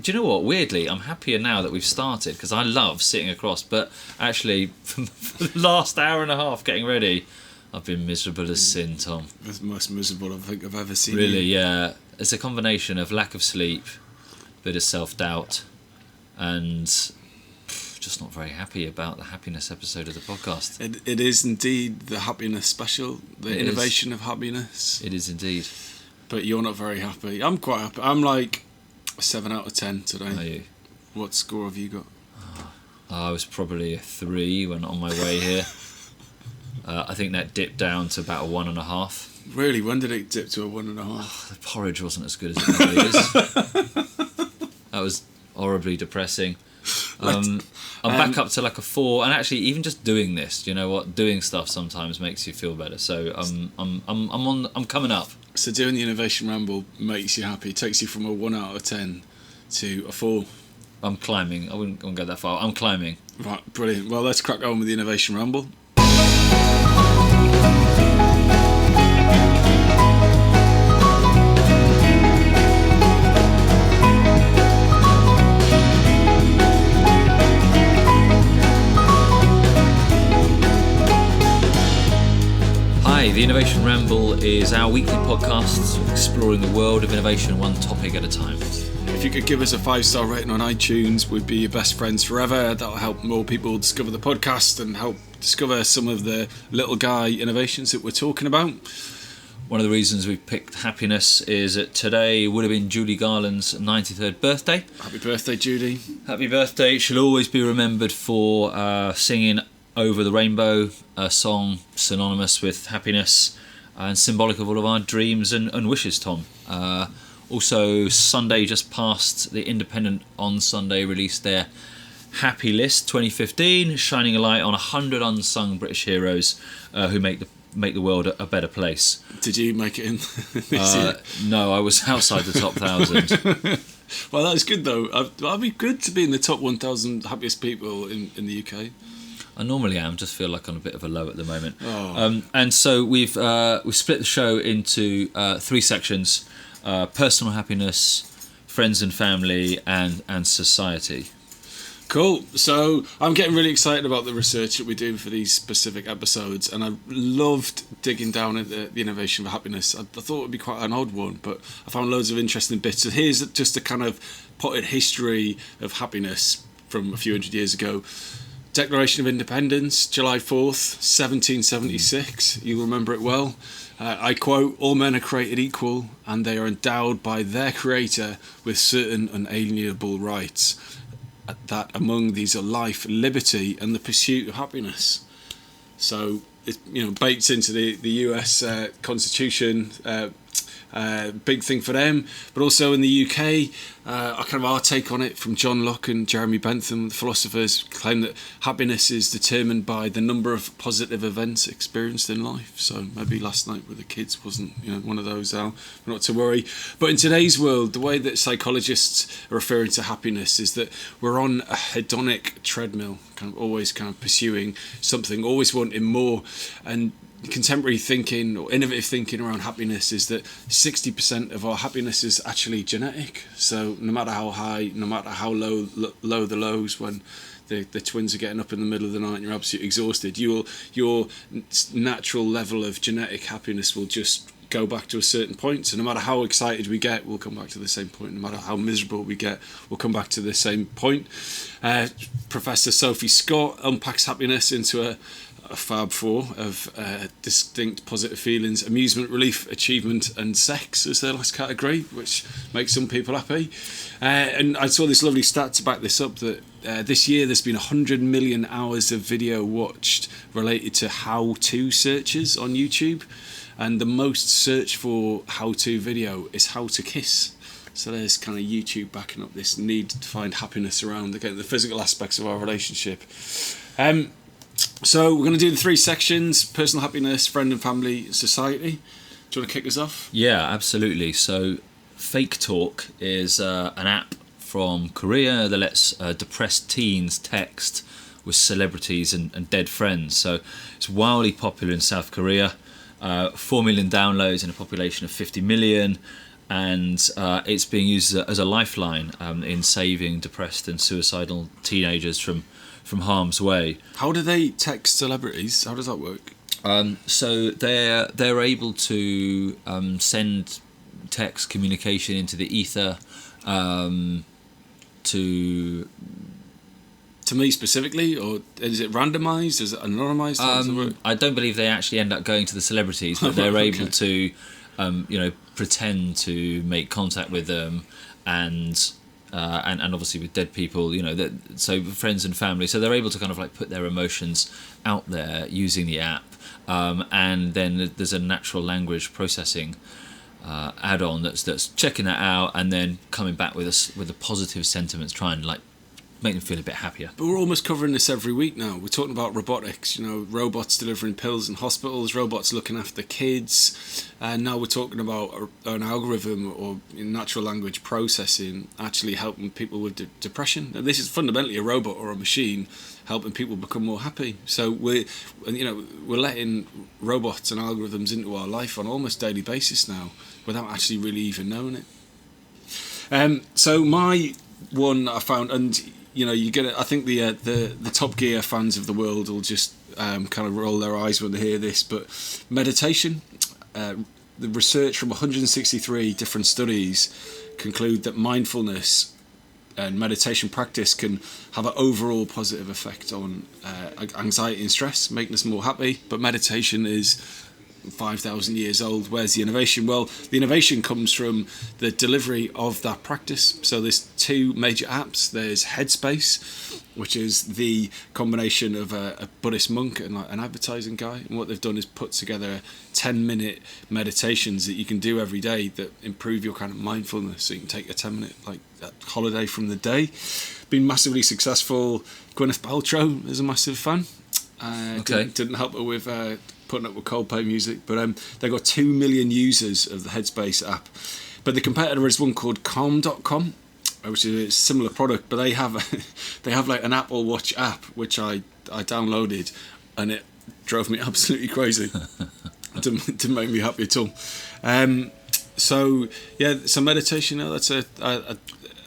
do you know what? Weirdly, I'm happier now that we've started because I love sitting across. But actually, for the last hour and a half getting ready, I've been miserable as sin, Tom. That's the most miserable I think I've ever seen. Really, yeah. It's a combination of lack of sleep, bit of self-doubt, and just not very happy about the happiness episode of the podcast. It is indeed the happiness special, the innovation of happiness. It is indeed. But you're not very happy. I'm quite happy. I'm like a 7 out of 10 today. Are you? What score have you got? I was probably a 3 when on my way here. I think that dipped down to about a 1.5. Really? When did it dip to a 1.5? The porridge wasn't as good as it normally is. That was horribly depressing. I'm back up to like a 4, and actually, even just doing this, you know what? Doing stuff sometimes makes you feel better. So I'm coming up. So doing the Innovation Ramble makes you happy. It takes you from a 1 out of 10 to a 4. I'm climbing. I wouldn't go that far. I'm climbing. Right, brilliant. Well, let's crack on with the Innovation Ramble. The Innovation Ramble is our weekly podcast exploring the world of innovation one topic at a time. If you could give us a 5-star rating on iTunes, we'd be your best friends forever. That'll help more people discover the podcast and help discover some of the little guy innovations that we're talking about. One of the reasons we've picked happiness is that today would have been Judy Garland's 93rd birthday. Happy birthday, Judy. Happy birthday. She'll always be remembered for singing Over the Rainbow, a song synonymous with happiness and symbolic of all of our dreams and wishes, Tom. Also, Sunday just passed. The Independent on Sunday released their Happy List 2015, shining a light on 100 unsung British heroes who make the world a better place. Did you make it in this year? No, I was outside the top 1,000. Well, that's good though. I'd be good to be in the top 1,000 happiest people in the UK. I normally am, just feel like on a bit of a low at the moment. Oh. And so we've split the show into 3 sections: personal happiness, friends and family, and society. Cool. So I'm getting really excited about the research that we do for these specific episodes, and I loved digging down into the innovation of happiness. I thought it would be quite an odd one, but I found loads of interesting bits. So here's just a kind of potted history of happiness from a few hundred years ago. Declaration of Independence, July 4th, 1776. You'll remember it well. I quote, "All men are created equal, and they are endowed by their Creator with certain unalienable rights. That among these are life, liberty, and the pursuit of happiness." So it baked into the US Constitution. Big thing for them, but also in the UK, our take on it from John Locke and Jeremy Bentham, the philosophers, claim that happiness is determined by the number of positive events experienced in life. So maybe last night with the kids wasn't one of those. Not to worry. But in today's world, the way that psychologists are referring to happiness is that we're on a hedonic treadmill, always pursuing something, always wanting more. And contemporary thinking or innovative thinking around happiness is that 60% of our happiness is actually genetic. So no matter how high, no matter how low the lows, when the twins are getting up in the middle of the night and you're absolutely exhausted, your natural level of genetic happiness will just go back to a certain point. So no matter how excited we get, we'll come back to the same point. No matter how miserable we get, we'll come back to the same point. Professor Sophie Scott unpacks happiness into a Fab 4 of distinct positive feelings: amusement, relief, achievement, and sex as their last category, which makes some people happy. And I saw this lovely stat to back this up, that this year there's been 100 million hours of video watched related to how-to searches on YouTube, and the most searched for how-to video is how to kiss. So there's YouTube backing up this need to find happiness around, again, the physical aspects of our relationship. So we're going to do the 3 sections: personal happiness, friend and family, society. Do you want to kick us off? Yeah, absolutely. So Fake Talk is an app from Korea that lets depressed teens text with celebrities and dead friends. So it's wildly popular in South Korea. 4 million downloads in a population of 50 million. and it's being used as a lifeline in saving depressed and suicidal teenagers from harm's way. How do they text celebrities? How does that work? So they're able to send text communication into the ether to me specifically, or is it randomized? Is it anonymized? How does it work? I don't believe they actually end up going to the celebrities, but they're able to pretend to make contact with them, and obviously with dead people, so friends and family. So they're able to kind of like put their emotions out there using the app, and then there's a natural language processing add-on that's checking that out and then coming back with a positive sentiments, trying to like make them feel a bit happier. But we're almost covering this every week now. We're talking about robotics, robots delivering pills in hospitals, robots looking after kids, and now we're talking about an algorithm or natural language processing actually helping people with depression. And this is fundamentally a robot or a machine helping people become more happy. So we're letting robots and algorithms into our life on almost daily basis now without actually really even knowing it. So my one I found, and you're gonna. I think the Top Gear fans of the world will just kind of roll their eyes when they hear this. But meditation, the research from 163 different studies conclude that mindfulness and meditation practice can have an overall positive effect on anxiety and stress, making us more happy. But meditation is 5,000 years old. Where's the innovation? Well, the innovation comes from the delivery of that practice. So there's two major apps. There's Headspace, which is the combination of a Buddhist monk and like an advertising guy. And what they've done is put together 10-minute meditations that you can do every day that improve your kind of mindfulness. So you can take a 10-minute like holiday from the day. Been massively successful. Gwyneth Paltrow is a massive fan. Didn't help her with putting up with Coldplay music, but they've got 2 million users of the Headspace app. But the competitor is one called Calm.com, which is a similar product, but they have like an Apple Watch app, which I downloaded, and it drove me absolutely crazy. It didn't make me happy at all. So meditation. That's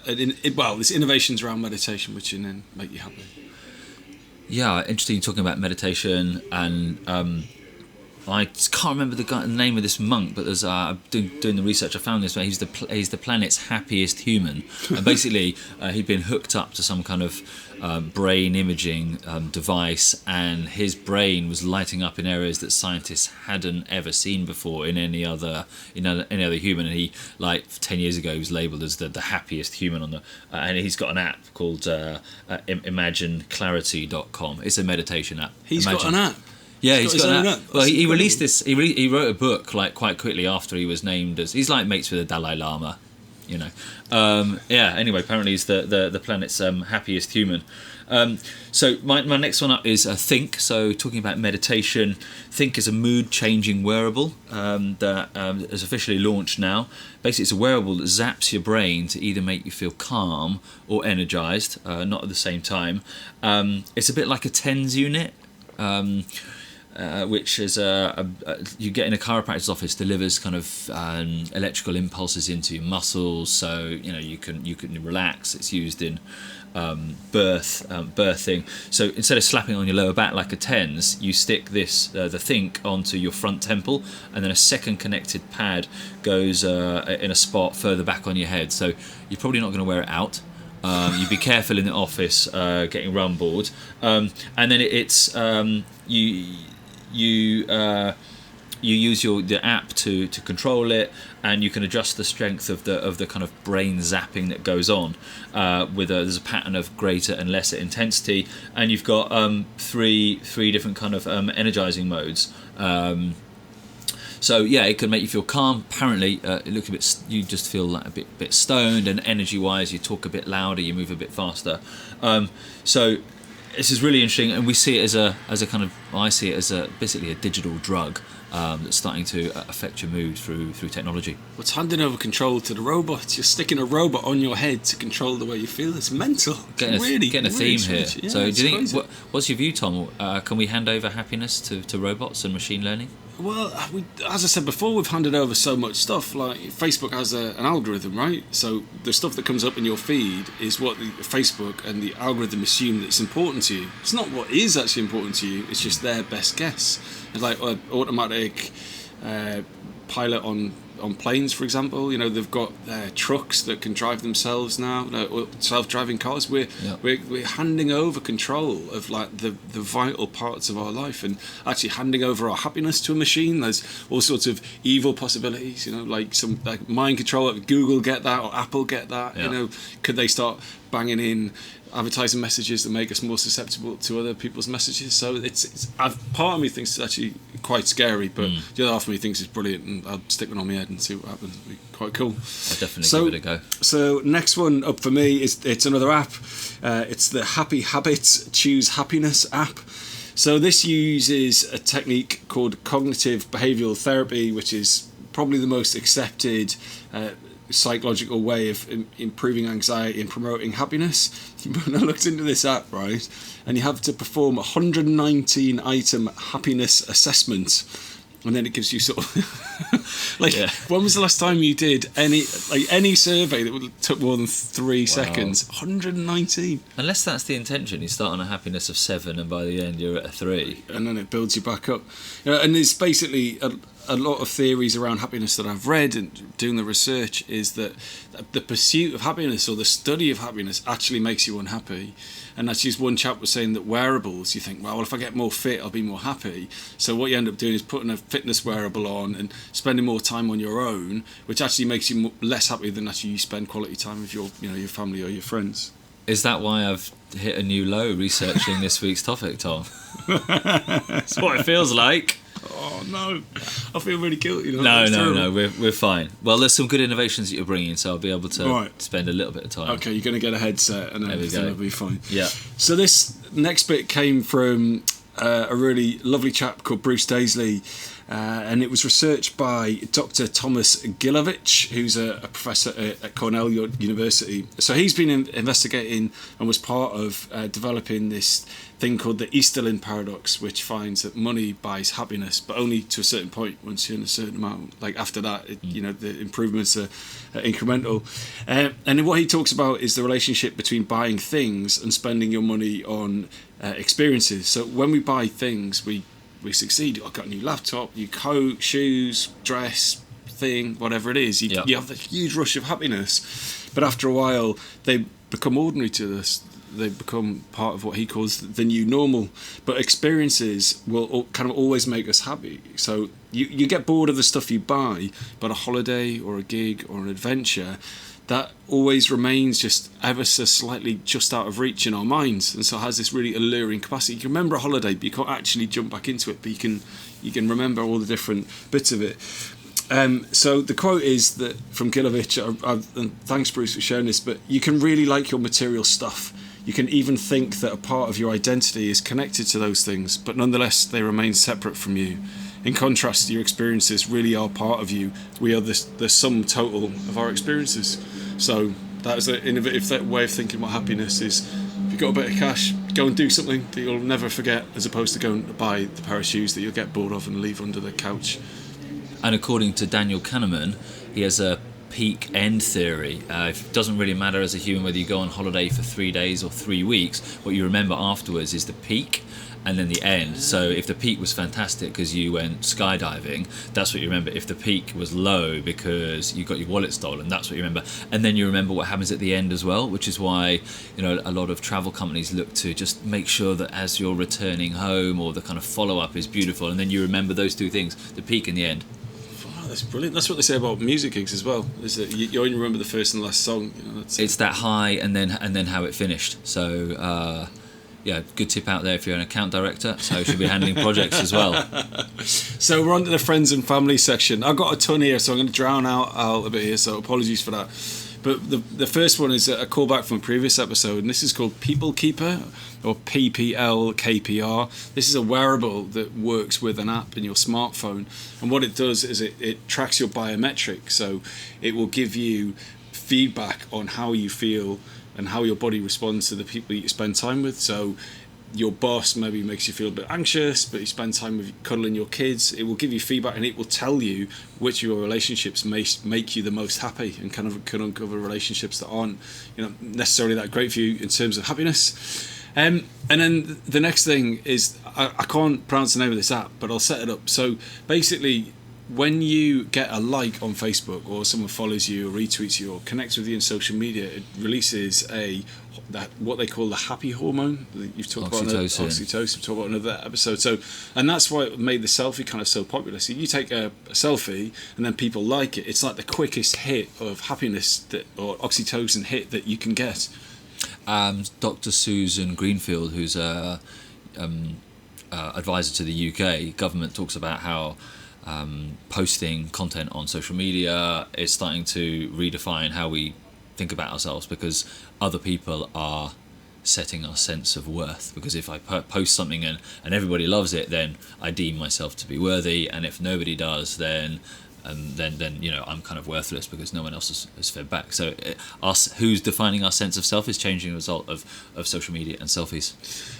there's innovations around meditation, which can then make you happy. Yeah, interesting talking about meditation, and I can't remember the name of this monk, but there's doing the research. I found this. He's the planet's happiest human, and basically he'd been hooked up to some kind of brain imaging device, and his brain was lighting up in areas that scientists hadn't ever seen before in any other human. And he, like 10 years ago, was labelled as the happiest human on the. And he's got an app called ImagineClarity.com. It's a meditation app. He's got an app. Yeah, he's got an app. Well, he released this. He wrote a book like quite quickly after he was named as. He's like mates with the Dalai Lama, Anyway, apparently he's the planet's happiest human. So my next one up is Think. So talking about meditation, Think is a mood-changing wearable that is officially launched now. Basically, it's a wearable that zaps your brain to either make you feel calm or energized, not at the same time. It's a bit like a TENS unit. Which is you get in a chiropractor's office, delivers kind of electrical impulses into your muscles, so you can relax. It's used in birthing. So instead of slapping on your lower back like a TENS, you stick the Think onto your front temple, and then a second connected pad goes in a spot further back on your head. So you're probably not going to wear it out. You be careful in the office getting rumbled, and then it's you use the app to control it, and you can adjust the strength of the kind of brain zapping that goes on. There's a pattern of greater and lesser intensity, and you've got three different kind of energizing modes. So yeah, it can make you feel calm. Apparently, it looks a bit. You just feel like a bit stoned, and energy-wise, you talk a bit louder, you move a bit faster. So this is really interesting, and we see it as a kind of. I see it as basically a digital drug that's starting to affect your mood through technology. What's handing over control to the robots? You're sticking a robot on your head to control the way you feel. It's mental. Getting a theme here. Yeah, so do you think? crazy. What's your view, Tom? Can we hand over happiness to robots and machine learning? Well, as I said before, we've handed over so much stuff. Like Facebook has an algorithm, right? So the stuff that comes up in your feed is what Facebook and the algorithm assume that it's important to you. It's not what is actually important to you. It's just their best guess. It's like automatic pilot on planes, for example. You know, they've got trucks that can drive themselves now, self-driving cars. We're handing over control of like the vital parts of our life, and actually handing over our happiness to a machine. There's all sorts of evil possibilities, you know, like some like mind control. Google get that, or Apple get that. You know, could they start banging in advertising messages that make us more susceptible to other people's messages? So it's part of me thinks it's actually quite scary, but the other half of me thinks it's brilliant, and I'll stick one on my head and see what happens. It'll be quite cool. I'll definitely give it a go. So next one up for me is it's another app. It's the Happy Habits Choose Happiness app. So this uses a technique called cognitive behavioural therapy, which is probably the most accepted psychological way of improving anxiety and promoting happiness. When I looked into this app, right, and you have to perform a 119 item happiness assessment, and then it gives you sort of when was the last time you did any survey that took more than 3 seconds? 119. Unless that's the intention, you start on a happiness of 7 and by the end you're at a 3, and then it builds you back up. And there's basically a lot of theories around happiness that I've read and doing the research is that the pursuit of happiness or the study of happiness actually makes you unhappy. And that's just one chap was saying that wearables, you think, well, if I get more fit, I'll be more happy. So what you end up doing is putting a fitness wearable on and spending more time on your own, which actually makes you less happy than actually you spend quality time with your family or your friends. Is that why I've hit a new low researching this week's topic, Tom? That's what it feels like. Oh no, I feel really guilty. No, we're fine. Well, there's some good innovations that you're bringing, so I'll be able to spend a little bit of time. Okay, you're going to get a headset and everything will be fine. Yeah. So this next bit came from a really lovely chap called Bruce Daisley, and it was researched by Dr. Thomas Gilovich, who's a professor at Cornell University. So he's been investigating and was part of developing this thing called the Easterlin paradox, which finds that money buys happiness, but only to a certain point. Once you're in a certain amount, like after that, the improvements are incremental. And what he talks about is the relationship between buying things and spending your money on experiences. So when we buy things, we succeed. I've got a new laptop, new coat, shoes, dress, thing, whatever it is. You have this huge rush of happiness, but after a while, they become ordinary to us. They become part of what he calls the new normal. But experiences will kind of always make us happy. So you get bored of the stuff you buy, but a holiday or a gig or an adventure, that always remains just ever so slightly just out of reach in our minds, and so it has this really alluring capacity. You can remember a holiday, but you can't actually jump back into it, but you can remember all the different bits of it. So the quote is that from Gilovich, and thanks Bruce for sharing this, but you can really like your material stuff. You can even think that a part of your identity is connected to those things, but nonetheless they remain separate from you. In contrast, your experiences really are part of you. We are the sum total of our experiences. So that is an innovative way of thinking what happiness is. If you've got a bit of cash, go and do something that you'll never forget, as opposed to going to buy the pair of shoes that you'll get bored of and leave under the couch. And according to Daniel Kahneman, he has a peak end theory. It doesn't really matter as a human whether you go on holiday for 3 days or 3 weeks. What you remember afterwards is the peak and then the end. So if the peak was fantastic because you went skydiving, that's what you remember. If the peak was low because you got your wallet stolen, that's what you remember. And then you remember what happens at the end as well, which is why a lot of travel companies look to just make sure that as you're returning home, or the kind of follow-up is beautiful, and then you remember those two things, the peak and the end. That's brilliant. That's what they say about music gigs as well. Is that you only remember the first and last song? It's that high and then how it finished. So good tip out there if you're an account director. So you should be handling projects as well. So we're on to the friends and family section. I've got a ton here, so I'm going to drown out a bit here. So apologies for that. But the first one is a callback from a previous episode, and this is called People Keeper, or PPL-KPR. This is a wearable that works with an app in your smartphone, and what it does is it tracks your biometrics, so it will give you feedback on how you feel and how your body responds to the people you spend time with. So your boss maybe makes you feel a bit anxious, but you spend time with cuddling your kids, it will give you feedback and it will tell you which of your relationships may make you the most happy, and kind of can uncover relationships that aren't, necessarily that great for you in terms of happiness. And then the next thing is, I can't pronounce the name of this app, but I'll set it up. So basically, when you get a like on Facebook, or someone follows you or retweets you or connects with you in social media, it releases what they call the happy hormone. You've talked about oxytocin. Talked about another episode. So, and that's why it made the selfie kind of so popular. So you take a selfie and then people like it. It's like the quickest hit of happiness or oxytocin hit that you can get. Dr. Susan Greenfield, who's a advisor to the UK government, talks about how posting content on social media is starting to redefine how we think about ourselves, because other people are setting our sense of worth. Because if I post something and everybody loves it, then I deem myself to be worthy, and if nobody does, then I'm kind of worthless because no one else has fed back. So who's defining our sense of self is changing as a result of social media and selfies.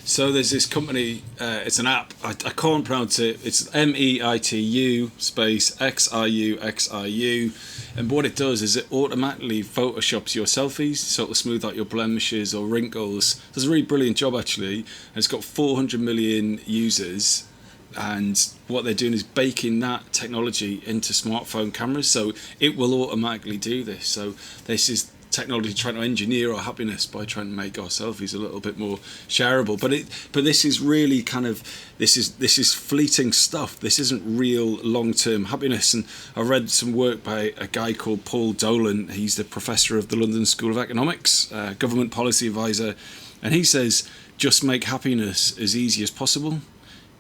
So there's this company, it's an app, I can't pronounce it, it's MEITU space XIU, and what it does is it automatically photoshops your selfies, so it'll smooth out your blemishes or wrinkles. It does a really brilliant job actually, and it's got 400 million users. And what they're doing is baking that technology into smartphone cameras, so it will automatically do this. So this is technology trying to engineer our happiness by trying to make our selfies a little bit more shareable. But this is really kind of this is fleeting stuff. This isn't real long-term happiness. And I read some work by a guy called Paul Dolan. He's the professor of the London School of Economics, government policy advisor, and he says just make happiness as easy as possible.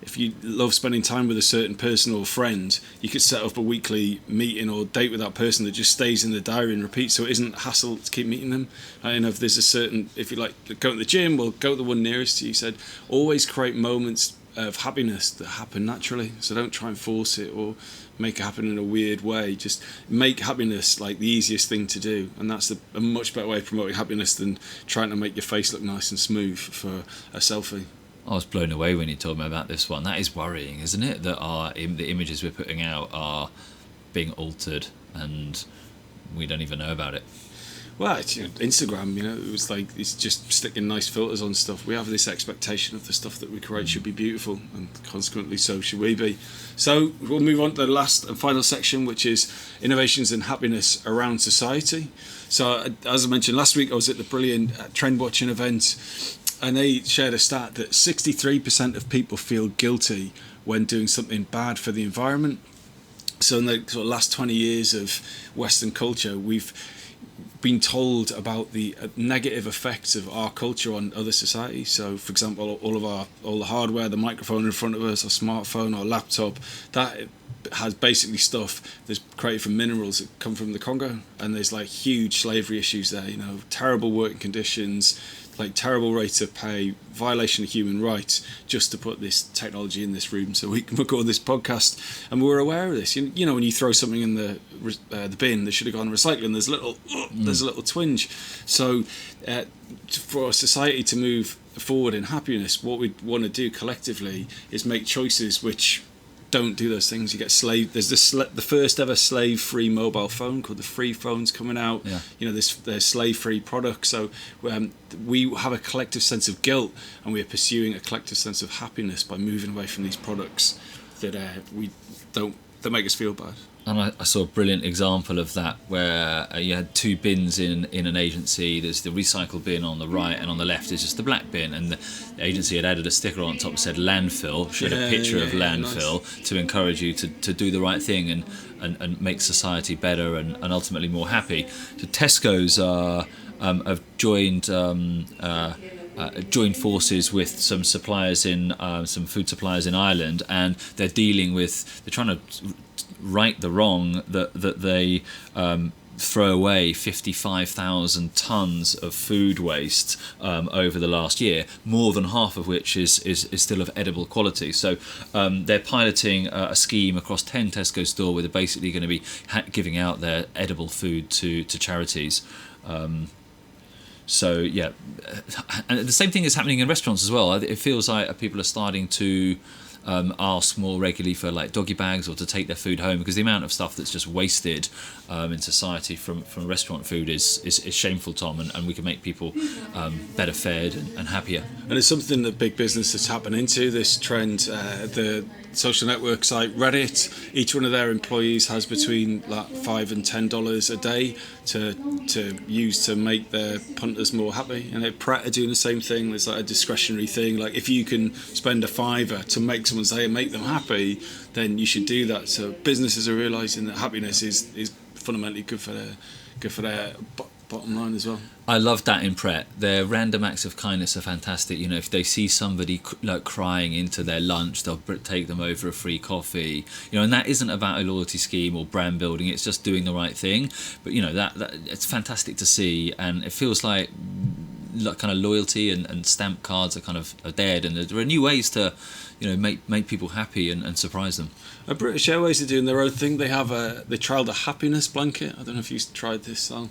If you love spending time with a certain person or friend, you could set up a weekly meeting or date with that person that just stays in the diary and repeats, so it isn't a hassle to keep meeting them. And if there's if you like going to the gym, well, go to the one nearest to you. He said, always create moments of happiness that happen naturally. So don't try and force it or make it happen in a weird way. Just make happiness like the easiest thing to do. And that's a much better way of promoting happiness than trying to make your face look nice and smooth for a selfie. I was blown away when you told me about this one. That is worrying, isn't it? That the images we're putting out are being altered and we don't even know about it. Well, it's, Instagram, it was like it's just sticking nice filters on stuff. We have this expectation of the stuff that we create should be beautiful, and consequently so should we be. So we'll move on to the last and final section, which is innovations and happiness around society. So as I mentioned last week, I was at the brilliant trend watching event, and they shared a stat that 63% of people feel guilty when doing something bad for the environment. So in the sort of last 20 years of Western culture, we've been told about the negative effects of our culture on other societies. So, for example, all the hardware, the microphone in front of us, our smartphone, our laptop, that has basically stuff that's created from minerals that come from the Congo, and there's like huge slavery issues there. Terrible working conditions, like terrible rates of pay, violation of human rights, just to put this technology in this room so we can record this podcast. And we were aware of this. When you throw something in the bin that should have gone recycling, there's a little twinge. So for society to move forward in happiness, what we want to do collectively is make choices which don't do those things. You get there's the first ever slave-free mobile phone called the Free Phone's coming out. Yeah. There's slave-free products. So we have a collective sense of guilt, and we are pursuing a collective sense of happiness by moving away from these products that that make us feel bad. And I saw a brilliant example of that where you had two bins in an agency. There's the recycle bin on the right, and on the left is just the black bin. And the agency had added a sticker on top that said landfill, showed a picture of landfill, nice, to encourage you to do the right thing and make society better and ultimately more happy. So Tesco's have joined forces with some suppliers some food suppliers in Ireland, and they're trying to right the wrong that they throw away 55,000 tons of food waste over the last year, more than half of which is still of edible quality. So they're piloting a scheme across 10 Tesco stores where they're basically going to be giving out their edible food to charities. So yeah, and the same thing is happening in restaurants as well. It feels like people are starting to ask more regularly for like doggy bags or to take their food home, because the amount of stuff that's just wasted in society from restaurant food is shameful, Tom, and we can make people better fed and happier. And it's something that big business is tapping into, this trend. The social network site Reddit, each one of their employees has between like $5 and $10 a day to use to make their punters more happy. And Pret are doing the same thing. There's like a discretionary thing, like if you can spend a $5 to make someone's day and make them happy, then you should do that. So businesses are realising that happiness is fundamentally good for their bottom line as well. I love that in Pret. Their random acts of kindness are fantastic. You know, if they see somebody like crying into their lunch, they'll take them over a free coffee. You know, and that isn't about a loyalty scheme or brand building. It's just doing the right thing. But you know, that it's fantastic to see, and it feels like kind of loyalty and stamp cards are dead, and there are new ways to, you know, make people happy and surprise them. British Airways are doing their own thing. They trialled a happiness blanket. I don't know if you've tried this, Sal.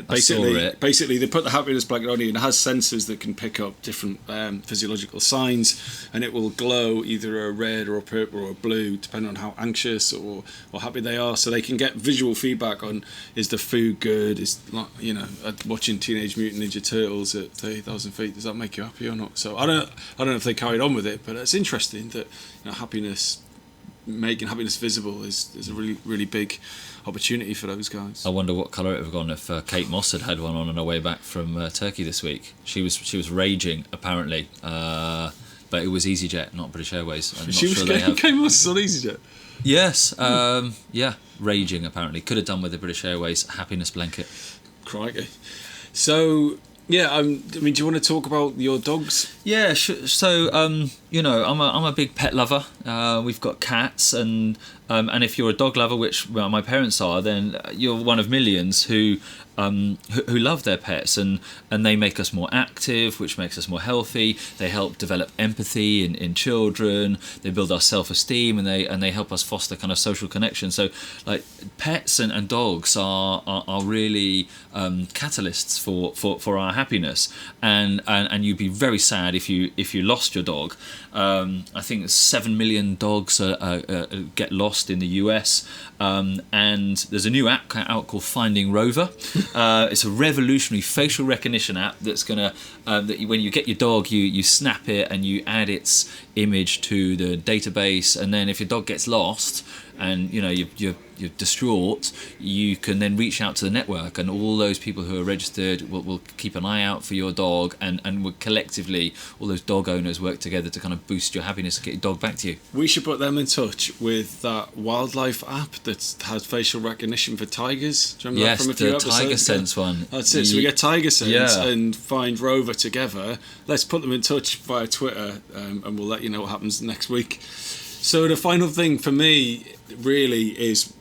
Basically, they put the happiness blanket on you, and it has sensors that can pick up different physiological signs, and it will glow either a red or a purple or a blue, depending on how anxious or happy they are. So they can get visual feedback on, is the food good? Is, you know, watching Teenage Mutant Ninja Turtles at 30,000 feet, does that make you happy or not? So I don't know if they carried on with it, but it's interesting that, you know, making happiness visible is a really, really big opportunity for those guys. I wonder what colour it would have gone if Kate Moss had one on her way back from Turkey this week. She was raging apparently, but it was EasyJet, not British Airways. Kate Moss on EasyJet. Yes, yeah, raging apparently. Could have done with the British Airways happiness blanket. Crikey. So yeah, I mean, do you want to talk about your dogs? Yeah, so you know, I'm a big pet lover. We've got cats, and if you're a dog lover, which my parents are, then you're one of millions who love their pets, and they make us more active, which makes us more healthy. They help develop empathy in children. They build our self-esteem, and they help us foster kind of social connection. So like pets and dogs are really catalysts for our happiness, and you'd be very sad if you lost your dog. I think 7 million dogs get lost in the US, and there's a new app out called Finding Rover. It's a revolutionary facial recognition app that's gonna when you get your dog, you snap it and you add its image to the database, and then if your dog gets lost and you know you're distraught, you can then reach out to the network, and all those people who are registered will keep an eye out for your dog, and will collectively, all those dog owners work together to kind of boost your happiness and get your dog back to you. We should put them in touch with that wildlife app that has facial recognition for tigers. Do you remember that from a few episodes? Tiger Sense one. That's it. So we get Tiger Sense and Find Rover together. Let's put them in touch via Twitter, and we'll let you know what happens next week. So the final thing for me really is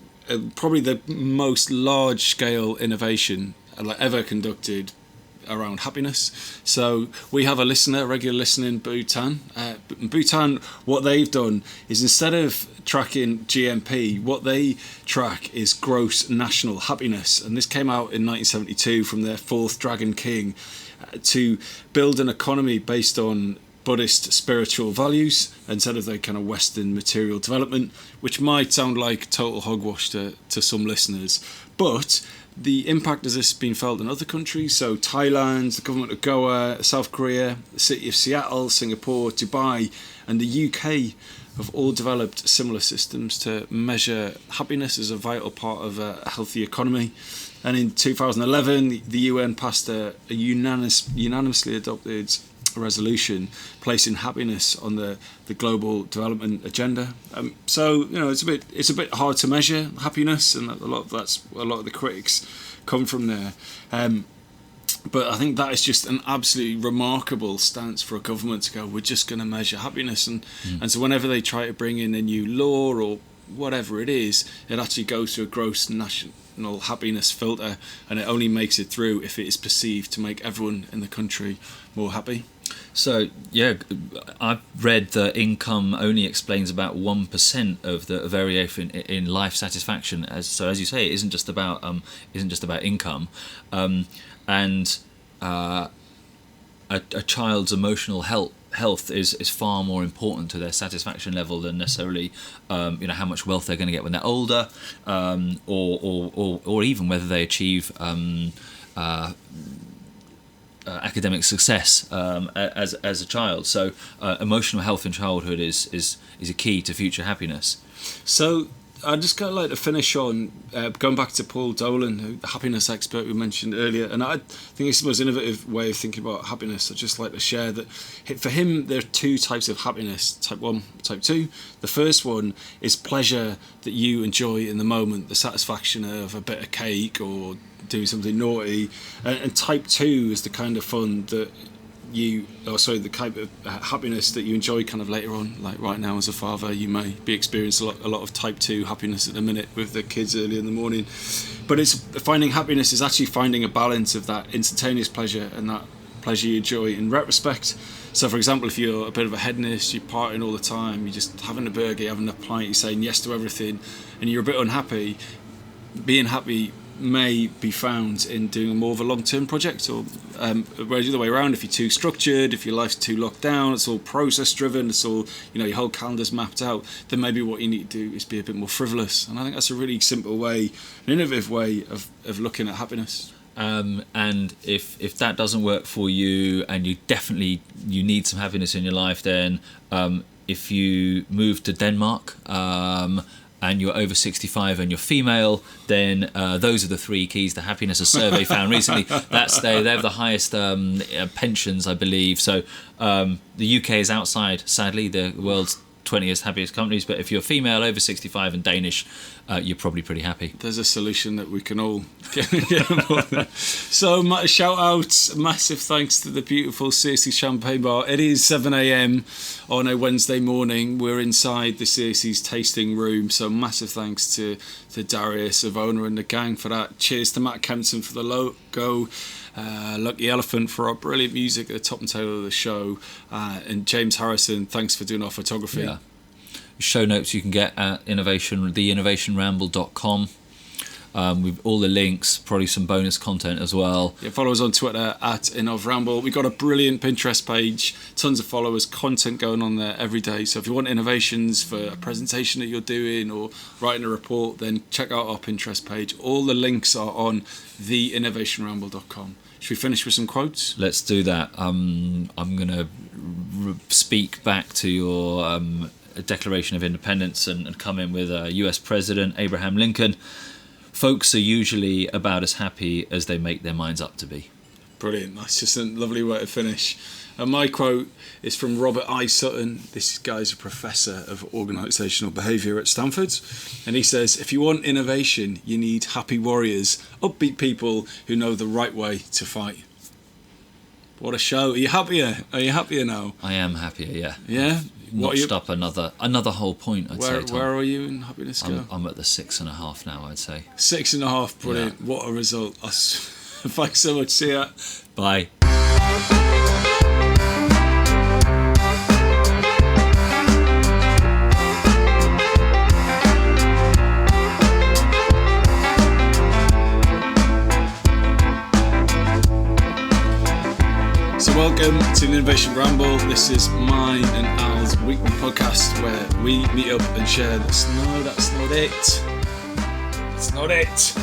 probably the most large-scale innovation ever conducted around happiness. So we have a regular listener in Bhutan. Bhutan, what they've done is, instead of tracking GNP, what they track is gross national happiness. And this came out in 1972 from their fourth Dragon King, to build an economy based on Buddhist spiritual values instead of the kind of Western material development, which might sound like total hogwash to some listeners. But the impact has this been felt in other countries. So Thailand, the government of Goa, South Korea, the city of Seattle, Singapore, Dubai, and the UK have all developed similar systems to measure happiness as a vital part of a healthy economy. And in 2011, the UN passed a unanimously adopted resolution placing happiness on the global development agenda. So you know, it's a bit hard to measure happiness, and a lot of the critics come from there. But I think that is just an absolutely remarkable stance for a government to go, we're just going to measure happiness, and so whenever they try to bring in a new law or whatever it is, it actually goes through a gross national happiness filter, and it only makes it through if it is perceived to make everyone in the country more happy. So yeah, I've read that income only explains about 1% of the variation in life satisfaction. So as you say, it isn't just about income, and a child's emotional health is far more important to their satisfaction level than necessarily how much wealth they're going to get when they're older, or even whether they achieve academic success as a child. So emotional health in childhood is a key to future happiness. So I'd just kind of like to finish on going back to Paul Dolan, the happiness expert we mentioned earlier, and I think it's the most innovative way of thinking about happiness. I'd just like to share that for him there are two types of happiness, type 1, type 2. The first one is pleasure that you enjoy in the moment, the satisfaction of a bit of cake or doing something naughty, and type 2 is the kind of fun that the kind of happiness that you enjoy kind of later on. Like right now as a father, you may be experiencing a lot of type 2 happiness at the minute with the kids early in the morning, but it's finding happiness is actually finding a balance of that instantaneous pleasure and that pleasure you enjoy in retrospect. So for example, if you're a bit of a hedonist, you're partying all the time, you're just having a burger, you're having a pint, you're saying yes to everything, and you're a bit unhappy, being happy may be found in doing more of a long-term project, or whereas the other way around, if you're too structured, if your life's too locked down, it's all process driven, it's all, your whole calendar's mapped out, then maybe what you need to do is be a bit more frivolous. And I think that's a really simple way, an innovative way of looking at happiness. And if that doesn't work for you, and you need some happiness in your life, then if you move to Denmark and you're over 65 and you're female, then those are the 3 keys to happiness. A survey found recently they have the highest pensions, I believe. So the UK is outside, sadly, the world's 20th happiest countries. But if you're female, over 65 and Danish, you're probably pretty happy. There's a solution that we can all get involved in. So shout out, massive thanks to the beautiful CSC Champagne Bar. It is 7 a.m. on a Wednesday morning. We're inside the CSC's tasting room. So massive thanks to Darius, Avona and the gang for that. Cheers to Matt Kempton for the logo. Lucky Elephant for our brilliant music at the top and tail of the show, and James Harrison, thanks for doing our photography. Yeah. Show notes you can get at theinnovationramble.com. With all the links, probably some bonus content as well. Yeah, follow us on Twitter at InnovRamble. We've got a brilliant Pinterest page, tons of followers, content going on there every day. So if you want innovations for a presentation that you're doing or writing a report, then check out our Pinterest page. All the links are on theinnovationramble.com. Should we finish with some quotes? Let's do that. I'm going to speak back to your Declaration of Independence and come in with US President Abraham Lincoln. Folks are usually about as happy as they make their minds up to be. Brilliant. That's just a lovely way to finish. And my quote is from Robert I. Sutton. This guy's a professor of organisational behaviour at Stanford. And he says, if you want innovation, you need happy warriors, upbeat people who know the right way to fight. What a show. Are you happier? Are you happier now? I am happier, yeah. Yeah? Notched up another whole point, I'd say, Tom. Where are you in happiness scale? I'm at the 6.5 now, I'd say. 6.5, brilliant. Yeah. What a result. Thanks so much. See ya. Bye. Welcome to the Innovation Ramble. This is mine and Al's weekly podcast where we meet up and share that's not it. It's not it.